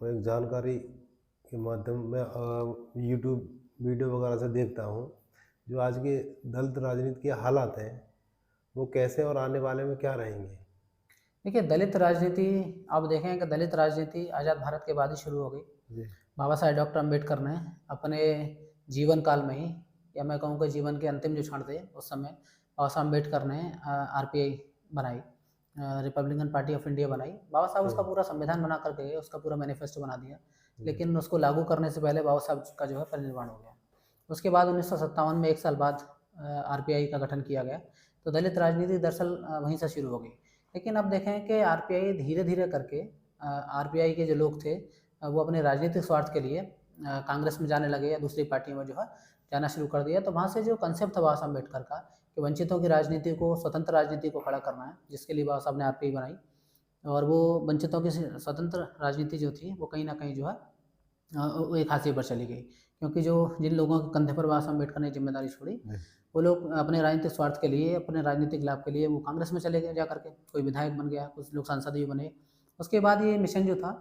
को एक जानकारी के माध्यम में यूट्यूब वीडियो वगैरह से देखता हूँ, जो आज के दलित राजनीति के हालात हैं, वो कैसे और आने वाले में क्या रहेंगे? देखिए, दलित राजनीति आप देखें कि दलित राजनीति आज़ाद भारत के बाद ही शुरू हो गई। जी, बाबा साहेब डॉक्टर अम्बेडकर ने अपने जीवन काल में ही, या मैं कहूँ कि जीवन के अंतिम जो क्षण थे उस समय बाबा साहब अम्बेडकर ने आरपीआई बनाई, रिपब्लिकन पार्टी ऑफ इंडिया बनाई। बाबा साहब उसका हुँ, पूरा संविधान बना कर गए, उसका पूरा मैनिफेस्टो बना दिया, जी, लेकिन उसको लागू करने से पहले बाबा साहब का जो है परिनिर्वाण हो गया। उसके बाद 1957 में 1 साल बाद आरपीआई का गठन किया गया। तो दलित राजनीति दरअसल वहीं से शुरू हो गई। लेकिन अब देखें कि आरपीआई धीरे-धीरे करके आरपीआई के जो लोग थे वो अपने राजनीतिक स्वार्थ के लिए कांग्रेस में जाने लगे या दूसरी पार्टियों में जो है जाना शुरू कर दिया। तो वहाँ से जो कंसेप्ट था बाबा साहब अम्बेडकर का कि वंचितों की राजनीति को, स्वतंत्र राजनीति को खड़ा करना है, जिसके लिए बाबा साहब ने आरपीआई बनाई। और वो वंचितों की स्वतंत्र राजनीति जो थी वो कहीं न कहीं जो है वो एक हाशिए पर चली गई। क्योंकि जो जिन लोगों के कंधे पर बाबा साहब अम्बेडकर ने ज़िम्मेदारी छोड़ी, जी, वो लोग अपने राजनीतिक स्वार्थ के लिए, अपने राजनीतिक लाभ के लिए वो कांग्रेस में चले गए जा करके। कोई विधायक बन गया, कुछ लोग सांसद भी बने। उसके बाद ये मिशन जो था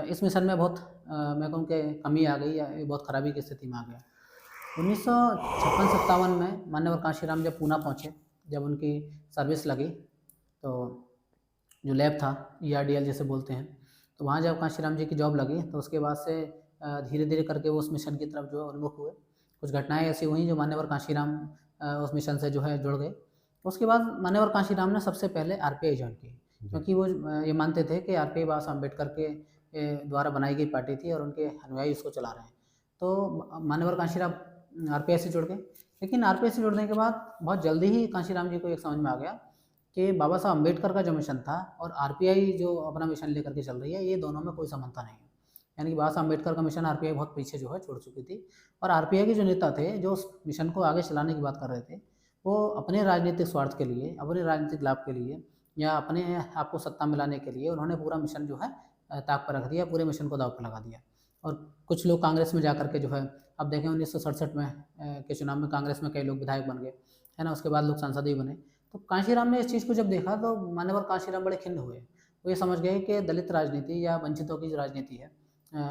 इस मिशन में बहुत मैं कहूँ कि कमी आ गई, या ये बहुत खराबी की स्थिति में आ गया। 1956-57 में मान्यवर कांशीराम जब पूना पहुँचे, जब उनकी सर्विस लगी, तो जो लैब था, ईआरडीएल जिसे बोलते हैं, तो वहाँ जब कांशीराम जी की जॉब लगी, तो उसके बाद से धीरे-धीरे करके वो उस मिशन की तरफ जो है उन्मुख हुए। कुछ घटनाएँ ऐसी हुई जो मान्यवर कांशीराम उस मिशन से जो है जुड़ गए। उसके बाद मान्यवर कांशीराम ने सबसे पहले आरपीआई जॉइन की, जी, क्योंकि वो ये मानते थे कि आरपीआई बाबा साहब अम्बेडकर के द्वारा बनाई गई पार्टी थी और उनके अनुयायी उसको चला रहे हैं। तो मान्यवर कांशीराम आरपीआई से जुड़ गए। लेकिन आरपीआई से जुड़ने के बाद बहुत जल्दी ही कांशीराम जी को एक समझ में आ गया कि बाबा साहब अम्बेडकर का जो मिशन था और आरपीआई जो अपना मिशन लेकर के चल रही है, ये दोनों में कोई समानता नहीं है। यानी कि बाबा साहब अम्बेडकर का मिशन आरपीआई बहुत पीछे जो है छोड़ चुकी थी, और आरपीआई के जो नेता थे, जो उस मिशन को आगे चलाने की बात कर रहे थे, वो अपने राजनीतिक स्वार्थ के लिए, अपने राजनीतिक लाभ के लिए, या अपने आप को सत्ता में लाने के लिए उन्होंने पूरा मिशन जो है ताक पर रख दिया, पूरे मिशन को दाँव पर लगा दिया। और कुछ लोग कांग्रेस में जा कर के जो है, अब देखें 1967 में के चुनाव में कांग्रेस में कई लोग विधायक बन गए, है ना? उसके बाद लोग सांसद भी बने। तो कांशीराम ने इस चीज़ को जब देखा, तो मान्यवर कांशीराम बड़े खिन्न हुए। वो ये समझ गए कि दलित राजनीति या वंचितों की जो राजनीति है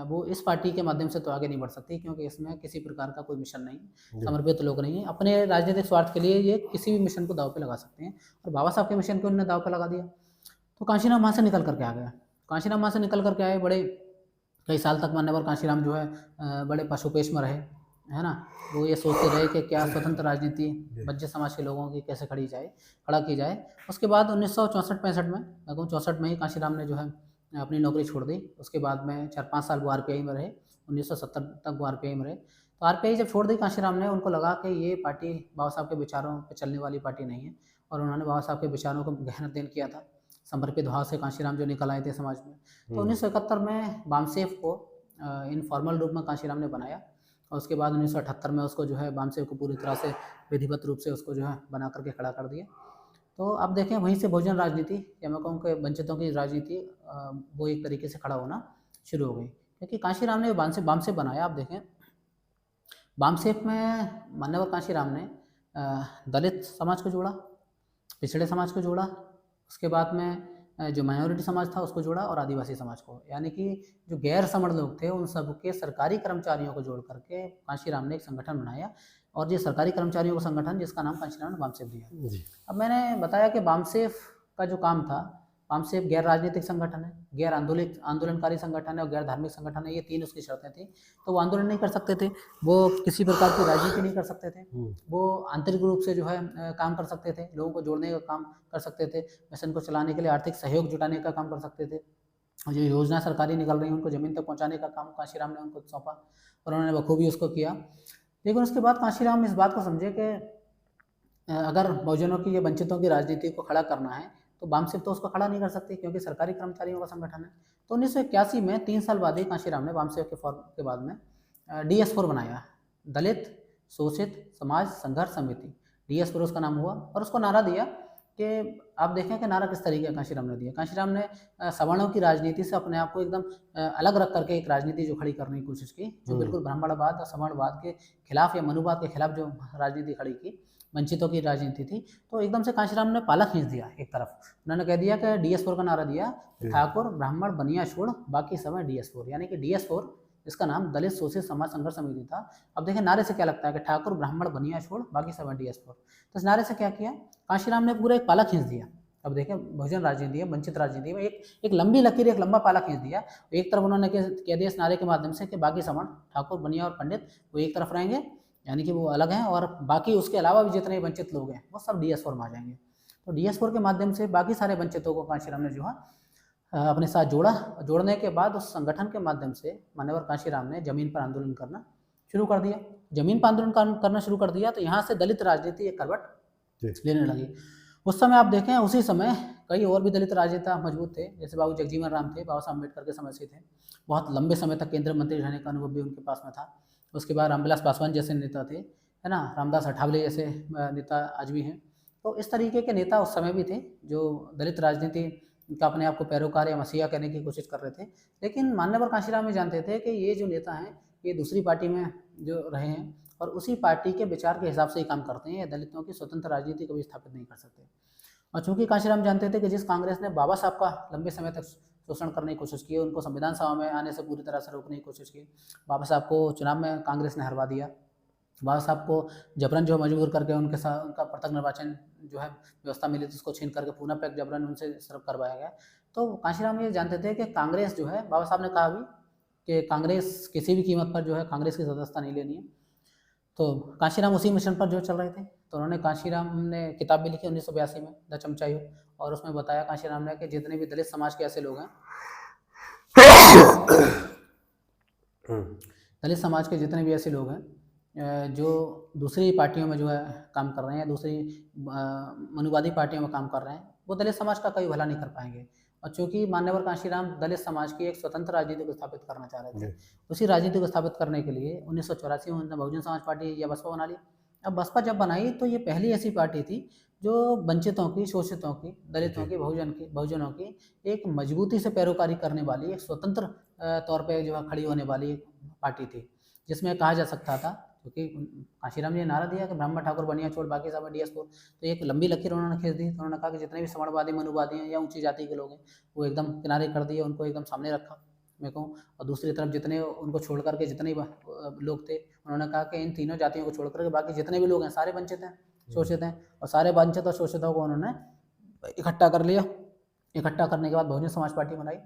वो इस पार्टी के माध्यम से तो आगे नहीं बढ़ सकती, क्योंकि इसमें किसी प्रकार का कोई मिशन नहीं, जी, समर्पित लोग नहीं हैं। अपने राजनीतिक स्वार्थ के लिए ये किसी भी मिशन को दाँव पे लगा सकते हैं, और बाबा साहब के मिशन को उन्होंने दाँव पे लगा दिया। तो कांशीराम वहाँ से निकल कर के आ गया। कांशीराम वहाँ से निकल कर के आए, बड़े कई साल तक मान्यवर कांशीराम जो है बड़े पशुपेश में रहे, है ना? वो ये सोचते रहे कि क्या स्वतंत्र राजनीति जी, बंजारा समाज के लोगों की कैसे खड़ा की जाए। उसके बाद 1964-65 में, मैं कहूँ 64 में ही कांशीराम ने जो है अपनी नौकरी छोड़ दी। उसके बाद में 4-5 साल वो आरपीआई में रहे, 1970 तक वो आरपीआई में रहे। तो आरपीआई जब छोड़ दी कांशीराम ने, उनको लगा कि ये पार्टी बाबा साहब के विचारों पे चलने वाली पार्टी नहीं है, और उन्होंने बाबा साहब के विचारों को गहन अध्ययन किया था। समर्पित भाव से कांशीराम जो निकल आए थे समाज में। तो हुँ, 1971 में बामसेफ को इनफॉर्मल रूप में कांशीराम ने बनाया, और उसके बाद 1978 में उसको जो है बामसेफ को पूरी तरह से विधिवत रूप से उसको जो है बना करके खड़ा कर दिया। तो अब देखें, वहीं से बहुजन राजनीति, या मैं कहूँ कि वंचितों की राजनीति वो एक तरीके से खड़ा होना शुरू हो गई। क्योंकि कांशीराम ने बामसेफ बामसेफ बनाया, आप देखें बामसेफ में मान्यवर कांशीराम ने दलित समाज को जोड़ा, पिछड़े समाज को जोड़ा, उसके बाद में जो माइनॉरिटी समाज था उसको जोड़ा, और आदिवासी समाज को, यानी कि जो गैर समण लोग थे उन सबके सरकारी कर्मचारियों को जोड़ करके कांशीराम ने एक संगठन बनाया, और ये सरकारी कर्मचारियों का संगठन, जिसका नाम कांशीराम ने बामसेफ दिया। जी, अब मैंने बताया कि बामसेफ का जो काम था, बामसेफ गैर राजनीतिक संगठन है, गैर आंदोलनकारी संगठन है और गैर धार्मिक संगठन है, ये 3 उसकी शर्तें थी। तो वो आंदोलन नहीं कर सकते थे, वो किसी प्रकार की राजनीति नहीं कर सकते थे, हुँ, वो आंतरिक रूप से जो है काम कर सकते थे, लोगों को जोड़ने का काम कर सकते थे, मिशन को चलाने के लिए आर्थिक सहयोग जुटाने का काम कर सकते थे, और जो योजना सरकारी निकल रही है उनको ज़मीन तक पहुँचाने का काम कांशीराम ने उनको सौंपा, और उन्होंने बखूबी उसको किया। लेकिन उसके बाद कांशीराम इस बात को समझे कि अगर बहुजनों की या वंचितों की राजनीति को खड़ा करना है, तो बामसेफ तो उसको खड़ा नहीं कर सकती, क्योंकि सरकारी कर्मचारियों का संगठन है। तो 1981 में 3 साल बाद ही कांशीराम ने बामसेफ के फॉर्म के बाद में डीएस4 बनाया, दलित शोषित समाज संघर्ष समिति, डीएस4 उसका नाम हुआ, और उसको नारा दिया कि आप देखें कि नारा किस तरीके का कांशीराम ने दिया। कांशीराम ने सवर्णों की राजनीति से अपने आप को एकदम अलग रख करके एक राजनीति जो खड़ी करने की कोशिश की, जो हुँ, बिल्कुल ब्राह्मणवाद और सवर्णवाद के खिलाफ या मनुवाद के खिलाफ जो राजनीति खड़ी की, वंचितों की राजनीति थी, तो एकदम से कांशीराम ने पाला खींच दिया एक तरफ। उन्होंने कह दिया कि DS4 का नारा दिया, ठाकुर ब्राह्मण बनिया छोड़ बाकी सब है DS4, यानी कि DS4 इसका नाम दलित शोषित समाज संघर्ष समिति था। अब देखें नारे से क्या लगता है कि ठाकुर ब्राह्मण बनिया छोड़ बाकी सब है DS4। तो इस नारे से क्या किया, कांशीराम ने पूरा एक पाला खींच दिया। अब देखें बहुजन राजनीति है, वंचित राजनीति में एक लंबी लकीर, एक लंबा पाला खींच दिया। एक तरफ उन्होंने कह दिया इस नारे के माध्यम से कि बाकी सवर्ण ठाकुर बनिया और पंडित वो एक तरफ रहेंगे, यानी कि वो अलग हैं, और बाकी उसके अलावा भी जितने वंचित लोग हैं वो सब DS4 में आ जाएंगे। तो DS4 के माध्यम से बाकी सारे वंचितों को कांशीराम ने जो है अपने साथ जोड़ा। जोड़ने के बाद उस संगठन के माध्यम से मान्यवर कांशीराम ने जमीन पर आंदोलन करना शुरू कर दिया। जमीन पर आंदोलन करना शुरू कर दिया तो यहाँ से दलित राजनीति एक करवट लेने लगी। उस समय आप देखें, उसी समय कई और भी दलित राजनेता मजबूत थे, जैसे बाबू जगजीवन राम थे, बाबा साहब अम्बेडकर के समय से थे, बहुत लंबे समय तक केंद्रीय मंत्री रहने का अनुभव भी उनके पास में था। उसके बाद रामविलास पासवान जैसे नेता थे, है ना, रामदास अठावले जैसे नेता आज भी हैं। तो इस तरीके के नेता उस समय भी थे जो दलित राजनीति का अपने आप को पैरोकार या मसीहा करने की कोशिश कर रहे थे। लेकिन मान्यवर कांशीराम भी जानते थे कि ये जो नेता हैं ये दूसरी पार्टी में जो रहे हैं और उसी पार्टी के विचार के हिसाब से ही काम करते हैं, दलितों की स्वतंत्र राजनीति कभी स्थापित नहीं कर सकते। और चूंकि कांशीराम जानते थे कि जिस कांग्रेस ने बाबा साहब का लंबे समय तक शोषण करने की कोशिश की, उनको संविधान सभा में आने से पूरी तरह से रोकने की कोशिश की, बाबा साहब को चुनाव में कांग्रेस ने हरवा दिया, बाबा साहब को जबरन जो मजबूर करके उनके साथ उनका पृथक निर्वाचन जो है व्यवस्था मिली थी उसको छीन करके पुनः पैक जबरन उनसे सर्व करवाया गया। तो कांशीराम ये जानते थे कि कांग्रेस जो है, बाबा साहब ने कहा भी कि कांग्रेस किसी भी कीमत पर जो है कांग्रेस की सदस्यता नहीं लेनी है। तो कांशीराम उसी मिशन पर जो चल रहे थे। तो उन्होंने कांशीराम ने किताब भी लिखी 1982 में, द चमचायु, और उसमें बताया कांशीराम ने कि जितने भी दलित समाज के ऐसे लोग हैं दलित समाज के जितने भी ऐसे लोग हैं जो दूसरी पार्टियों में जो है काम कर रहे हैं, दूसरी मनुवादी पार्टियों में काम कर रहे हैं, वो दलित समाज का कभी भला नहीं कर पाएंगे। और चूंकि मान्यवर कांशीराम दलित समाज की एक स्वतंत्र राजनीति को स्थापित करना चाह रहे थे, उसी राजनीति को स्थापित करने के लिए 1984 में उन्होंने बहुजन समाज पार्टी या बसपा बना ली। अब बसपा जब बनाई तो ये पहली ऐसी पार्टी थी जो वंचितों की, शोषितों की, दलितों की, बहुजनों की एक मजबूती से पैरोकारी करने वाली, एक स्वतंत्र तौर पर जो है खड़ी होने वाली पार्टी थी, जिसमें कहा जा सकता था, क्योंकि कांशीराम ने नारा दिया कि ब्राह्मण ठाकुर बनिया छोड़ बाकी सब DS4, तो एक लंबी लकीर उन्होंने खींच दी। तो उन्होंने कहा कि जितने भी सवर्णवादी, मनुवादी हैं या ऊंची जाति के लोग हैं वो एकदम किनारे कर दिए, उनको एकदम सामने रखा मैं कहूँ। और दूसरी तरफ जितने उनको छोड़ करके जितने लोग थे, उन्होंने कहा कि इन तीनों जातियों को छोड़ करके बाकी जितने भी लोग हैं सारे वंचित हैं, शोषित हैं, और सारे वंचित और शोषितों को उन्होंने इकट्ठा कर लिया। इकट्ठा करने के बाद बहुजन समाज पार्टी बनाई,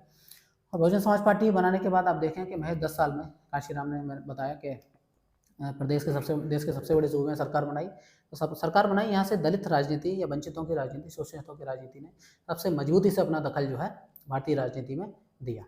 और बहुजन समाज पार्टी बनाने के बाद आप देखें कि महज 10 साल में कांशीराम ने बताया कि देश के सबसे बड़े सूबे में सरकार बनाई। तो सब सरकार बनाई, यहाँ से दलित राजनीति या वंचितों की राजनीति, शोषितों की राजनीति ने सबसे मजबूती से अपना दखल जो है भारतीय राजनीति में दिया।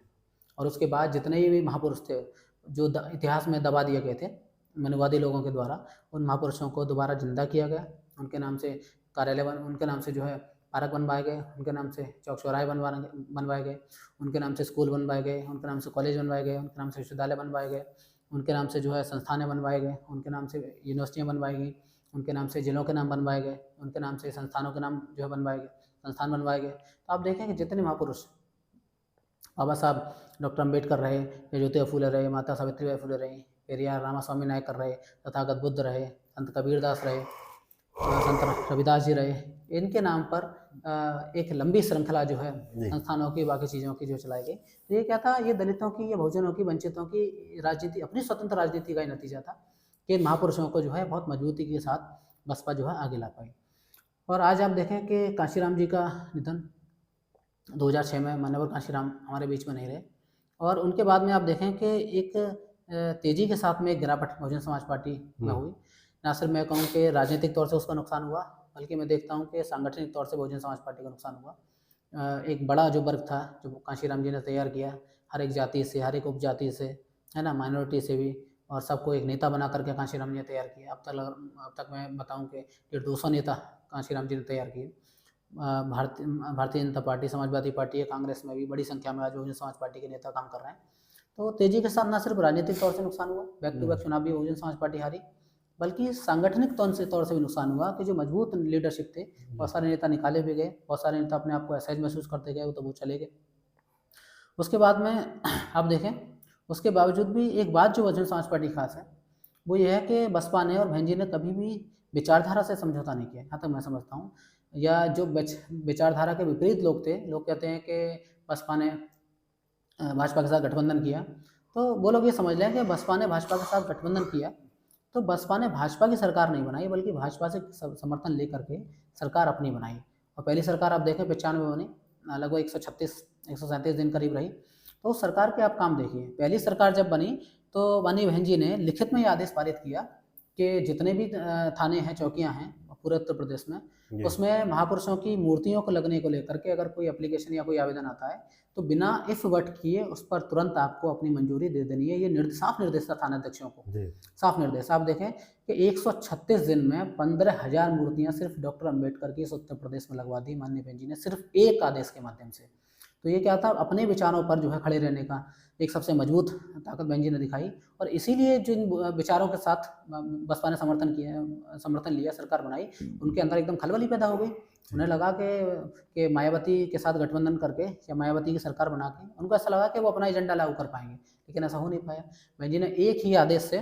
और उसके बाद जितने भी महापुरुष थे जो इतिहास में दबा दिए गए थे मनुवादी लोगों के द्वारा, उन महापुरुषों को दोबारा जिंदा किया गया। उनके नाम से कार्यालय उनके नाम से जो है पार्क बनवाए गए, उनके नाम से चौक चौराहे बनवाए गए, उनके नाम से स्कूल बनवाए गए, उनके नाम से कॉलेज बनवाए गए, उनके नाम से विश्वविद्यालय बनवाए गए, उनके नाम से जो है संस्थानें बनवाए गए, उनके नाम से यूनिवर्सिटियाँ बनवाई गई, उनके नाम से जिलों के नाम बनवाए गए, उनके नाम से संस्थानों के नाम जो है बनवाए गए, संस्थान बनवाए गए। तो आप देखें कि जितने महापुरुष, बाबा साहब डॉक्टर अम्बेडकर रहे, या ज्योतिबा फूले रहे, माता सावित्रीबाई फूले रही, पेरियार रामास्वामी नायकर रहे, तथागत बुद्ध रहे, संत कबीरदास रहे, संत रविदास जी रहे, इनके नाम पर एक लंबी श्रृंखला जो है संस्थानों की, बाकी चीज़ों की जो चलाई गई। तो ये क्या था, ये दलितों की या बहुजनों की, वंचितों की राजनीति, अपनी स्वतंत्र राजनीति का ही नतीजा था कि महापुरुषों को जो है बहुत मजबूती के साथ बसपा जो है आगे ला पाई। और आज आप देखें कि कांशीराम जी का निधन 2006 में, मान्यवर कांशीराम हमारे बीच में नहीं रहे, और उनके बाद में आप देखें कि एक तेज़ी के साथ में एक गिरावट बहुजन समाज पार्टी में हुई। ना सिर्फ मैं कहूँ कि राजनीतिक तौर से उसका नुकसान हुआ, बल्कि मैं देखता हूँ कि सांगठनिक तौर से बहुजन समाज पार्टी का नुकसान हुआ। एक बड़ा जो वर्ग था जो कांशीराम जी ने तैयार किया, हर एक जाति से, हर एक उपजाति से, है ना, माइनॉरिटी से भी, और सबको एक नेता बना करके कांशीराम जी ने तैयार किया। अब तक मैं बताऊँ कि 150 नेता कांशीराम जी ने तैयार किए। भारतीय जनता पार्टी, समाजवादी पार्टी या कांग्रेस में भी बड़ी संख्या में आज बहुजन समाज पार्टी के नेता काम कर रहे हैं। तो तेजी के साथ ना सिर्फ राजनीतिक तौर से नुकसान हुआ, बैक टू बैक चुनाव भी बहुजन समाज पार्टी हारी, बल्कि सांगठनिक तौर से भी नुकसान हुआ कि जो मजबूत लीडरशिप थे, बहुत सारे नेता निकाले भी गए, बहुत सारे नेता अपने आप को असहज महसूस करते गए, तो वो चले गए। उसके बाद में आप देखें, उसके बावजूद भी एक बात जो बहुजन समाज पार्टी खास है वो ये है कि बसपा ने और बहन जी ने कभी भी विचारधारा से समझौता नहीं किया, यहाँ तक मैं समझता हूँ। या जो विचारधारा के विपरीत लोग थे, लोग कहते हैं कि बसपा ने भाजपा के साथ गठबंधन किया, तो वो लोग ये समझ लें कि बसपा ने भाजपा के साथ गठबंधन किया, तो बसपा ने भाजपा की सरकार नहीं बनाई, बल्कि भाजपा से समर्थन लेकर के सरकार अपनी बनाई। और पहली सरकार आप देखें 95 में बनी, लगभग 137 दिन करीब रही। तो उस सरकार के आप काम देखिए, पहली सरकार जब बनी तो माननीय बहन जी ने लिखित में ये आदेश पारित किया कि जितने भी थाने हैं, चौकियाँ हैं पूरे उत्तर प्रदेश में, उसमें महापुरुषों की मूर्तियों को लगने को लेकर के अगर कोई एप्लीकेशन या कोई आवेदन आता है तो बिना इफ वट किए उस पर तुरंत आपको अपनी मंजूरी दे देनी है। ये साफ निर्देश था थानाध्यक्षों को, साफ निर्देश। आप देखें कि 136 दिन में 15,000 मूर्तियां सिर्फ डॉक्टर अंबेडकर की इस उत्तर प्रदेश में लगवा दी माननीय बहन जी ने, सिर्फ एक आदेश के माध्यम से। तो ये क्या था, अपने विचारों पर जो है खड़े रहने का एक सबसे मजबूत ताकत बहन जी ने दिखाई। और इसीलिए जिन विचारों के साथ बसपा ने समर्थन लिया, सरकार बनाई, उनके अंदर एकदम खलबली पैदा हो गई। उन्हें लगा कि मायावती के साथ गठबंधन करके या मायावती की सरकार बना के उनको ऐसा लगा कि वो अपना एजेंडा लागू कर पाएंगे, लेकिन ऐसा हो नहीं पाया। बहन जी ने एक ही आदेश से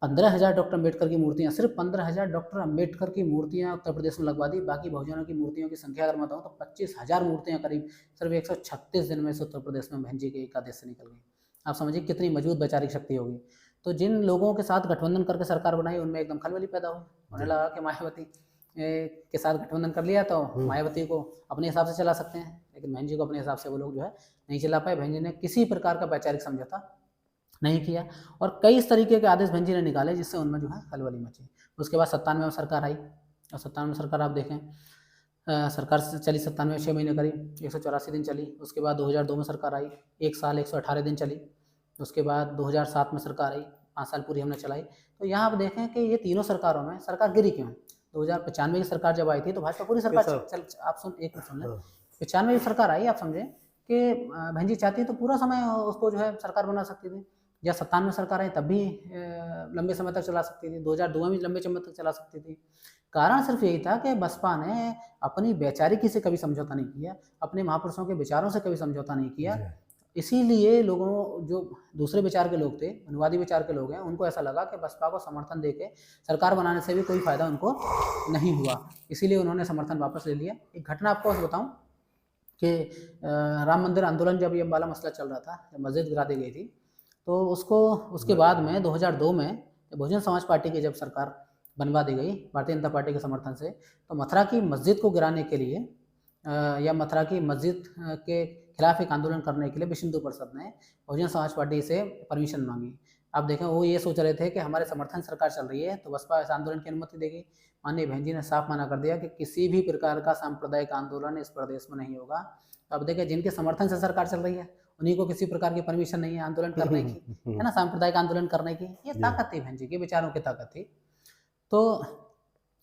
15,000 डॉक्टर अंबेडकर की मूर्तियां, सिर्फ 15,000 डॉक्टर अंबेडकर की मूर्तियां उत्तर प्रदेश में लगवा दी। बाकी बहुजनों की मूर्तियों की संख्या अगर मैं बताऊँ तो 25,000 मूर्तियां करीब सिर्फ 136 दिन में से उत्तर प्रदेश में बहन जी के एक आदेश से निकल गई। आप समझिए कितनी मजबूत वैचारिक शक्ति होगी। तो जिन लोगों के साथ गठबंधन करके सरकार बनाई उनमें एकदम खलबली पैदा हुई। उन्हें लगा कि मायावती के साथ गठबंधन कर लिया तो मायावती को अपने हिसाब से चला सकते हैं, लेकिन बहन जी को अपने हिसाब से वो लोग जो है नहीं चला पाए। बहन जी ने किसी प्रकार का वैचारिक समझौता नहीं किया और कई इस तरीके के आदेश बहन जी ने निकाले जिससे उनमें जो है खलबली मची। उसके बाद 97 में सरकार आई और 97 में सरकार आप देखें सरकार चली 97 6 महीने करीब, 184 दिन चली। उसके बाद 2002 में सरकार आई, 1 साल 118 दिन चली। उसके बाद 2007 में सरकार आई, 5 साल पूरी हमने चलाई। तो यहाँ आप देखें कि ये तीनों सरकारों में सरकार गिरी क्यों। 2095 की सरकार जब आई थी तो भाजपा पूरी सरकार आप सुन लें 95 की सरकार आई, आप समझें कि बहन जी चाहती तो पूरा समय उसको जो है सरकार बना सकती थी, या 97 में सरकार आई तब भी लंबे समय तक चला सकती थी, 2002 में भी लंबे समय तक चला सकती थी। कारण सिर्फ यही था कि बसपा ने अपनी वैचारिकी से कभी समझौता नहीं किया, अपने महापुरुषों के विचारों से कभी समझौता नहीं किया। इसीलिए लोगों जो दूसरे विचार के लोग थे, अनुवादी विचार के लोग हैं, उनको ऐसा लगा कि बसपा को समर्थन देके सरकार बनाने से भी कोई फायदा उनको नहीं हुआ, इसीलिए उन्होंने समर्थन वापस ले लिया। एक घटना आपको बताऊं कि राम मंदिर आंदोलन जब ये वाला मसला चल रहा था, जब मस्जिद गिरा दी गई थी, तो उसके बाद में 2002 में बहुजन समाज पार्टी की जब सरकार बनवा दी गई भारतीय जनता पार्टी के समर्थन से, तो मथुरा की मस्जिद को गिराने के लिए या मथुरा की मस्जिद के खिलाफ एक आंदोलन करने के लिए विश्व हिंदू परिषद ने बहुजन समाज पार्टी से परमिशन मांगी। आप देखें वो ये सोच रहे थे कि हमारे समर्थन सरकार चल रही है तो बसपा इस आंदोलन की अनुमति देगी। माननीय बहन जी ने साफ मना कर दिया कि किसी भी प्रकार का सांप्रदायिक आंदोलन इस प्रदेश में नहीं होगा। तो अब देखें जिनके समर्थन से सरकार चल रही है उन्हीं को किसी प्रकार की परमिशन नहीं है आंदोलन करने की, है ना, सांप्रदायिक आंदोलन करने की। ये ताकत थी बहन जी के विचारों की ताकत थी। तो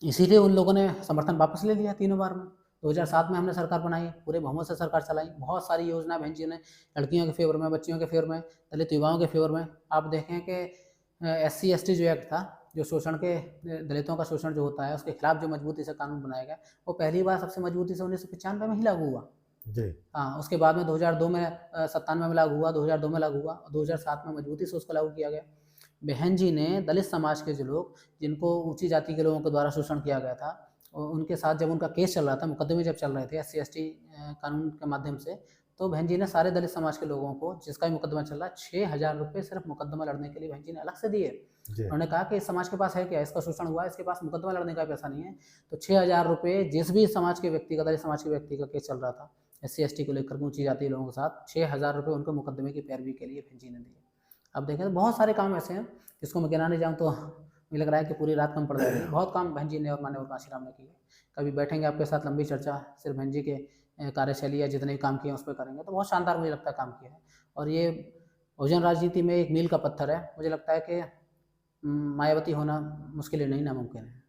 इसीलिए उन लोगों ने समर्थन वापस ले लिया तीनों बार में। 2007 में हमने सरकार बनाई, पूरे बहुमत से सरकार चलाई, बहुत सारी योजना बहन जी ने लड़कियों के फेवर में, बच्चियों के फेवर में, दलित युवाओं के फेवर में। आप देखें कि SC ST जो एक्ट था, जो शोषण के दलितों का शोषण जो होता है उसके खिलाफ जो मजबूती से कानून बनाया गया, वो पहली बार सबसे मजबूती से 1995 में ही लागू हुआ। हाँ, उसके बाद में 2002 में 97 में लागू हुआ, 2002 में लागू हुआ और 2007 में मजबूती से उसको लागू किया गया। बहन जी ने दलित समाज के जो लोग, जिनको ऊंची जाति के लोगों के द्वारा शोषण किया गया था, उनके साथ जब उनका केस चल रहा था, मुकदमे जब चल रहे थे SC ST कानून के माध्यम से, तो बहन जी ने सारे दलित समाज के लोगों को, जिसका भी मुकदमा चल रहा है, 6,000 रुपये सिर्फ मुकदमा लड़ने के लिए बहन जी ने अलग से दिए। उन्होंने कहा कि इस समाज के पास है क्या, इसका शोषण हुआ, इसके पास मुकदमा लड़ने का पैसा नहीं है, तो 6,000 रुपये जिस भी समाज के व्यक्ति का, दलित समाज के व्यक्ति का केस चल रहा था SC ST को लेकर ऊंची जाति लोगों के साथ, 6,000 रुपये उनको मुकदमे की पैरवी के लिए बहन जी ने दिए। अब देखें तो बहुत सारे काम ऐसे हैं जिसको मैं गिनाने जाऊँ तो मुझे लग रहा है कि पूरी रात कम पड़ जाएगी। बहुत काम बहन जी ने और माननीय कांशीराम ने किए। कभी बैठेंगे आपके साथ लंबी चर्चा सिर्फ बहन जी के कार्यशैली या जितने भी काम किए उस पर करेंगे, तो बहुत शानदार मुझे लगता है काम किया है। और ये बहुजन राजनीति में एक मील का पत्थर है। मुझे लगता है कि मायावती होना मुश्किल नहीं, नामुमकिन है।